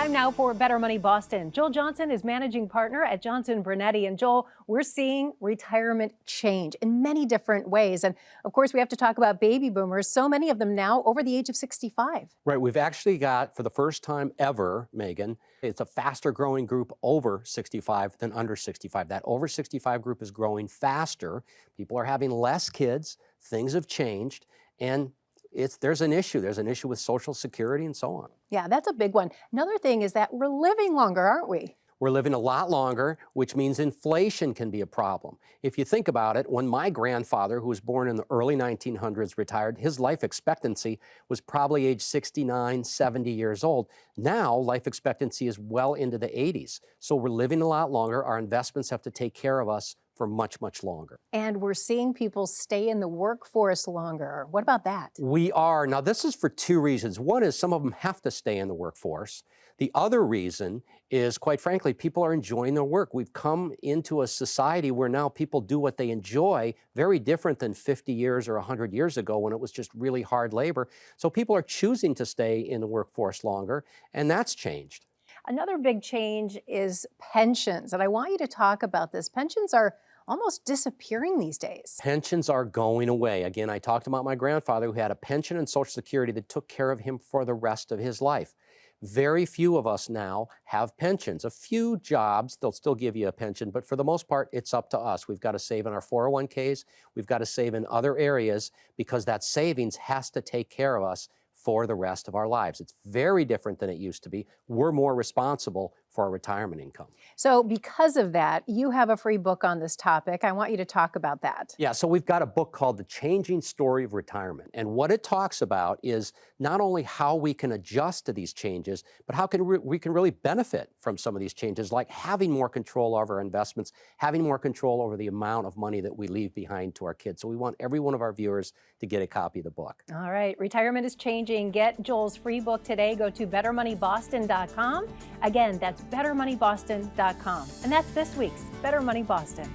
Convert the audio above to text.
Time now for Better Money Boston. Joel Johnson is managing partner at Johnson Brunetti. And Joel, we're seeing retirement change in many different ways. And of course, we have to talk about baby boomers, so many of them now over the age of 65. Right. We've actually got, for the first time ever, Megan, it's a faster growing group over 65 than under 65. That over 65 group is growing faster. People are having less kids. Things have changed. And there's an issue. There's an issue with Social Security and so on. Yeah, that's a big one. Another thing is that we're living longer, aren't we? We're living a lot longer, which means inflation can be a problem. If you think about it, when my grandfather, who was born in the early 1900s, retired, his life expectancy was probably age 69, 70 years old. Now, life expectancy is well into the 80s. So we're living a lot longer. Our investments have to take care of us for much, much longer. And we're seeing people stay in the workforce longer. What about that? We are. Now, this is for two reasons. One is some of them have to stay in the workforce. The other reason is, quite frankly, people are enjoying their work. We've come into a society where now people do what they enjoy, very different than 50 years or 100 years ago when it was just really hard labor. So people are choosing to stay in the workforce longer, and that's changed. Another big change is pensions, and I want you to talk about this. Pensions are almost disappearing these days. Pensions are going away. Again, I talked about my grandfather who had a pension and Social Security that took care of him for the rest of his life. Very few of us now have pensions. A few jobs, they'll still give you a pension, but for the most part, it's up to us. We've got to save in our 401ks. We've got to save in other areas because that savings has to take care of us for the rest of our lives. It's very different than it used to be. We're more responsible for our retirement income. So because of that, you have a free book on this topic. I want you to talk about that. Yeah, so we've got a book called The Changing Story of Retirement. And what it talks about is not only how we can adjust to these changes, but how we can really benefit from some of these changes, like having more control over our investments, having more control over the amount of money that we leave behind to our kids. So we want every one of our viewers to get a copy of the book. All right, retirement is changing. Get Joel's free book today. Go to bettermoneyboston.com. Again, that's bettermoneyboston.com. And that's this week's Better Money Boston.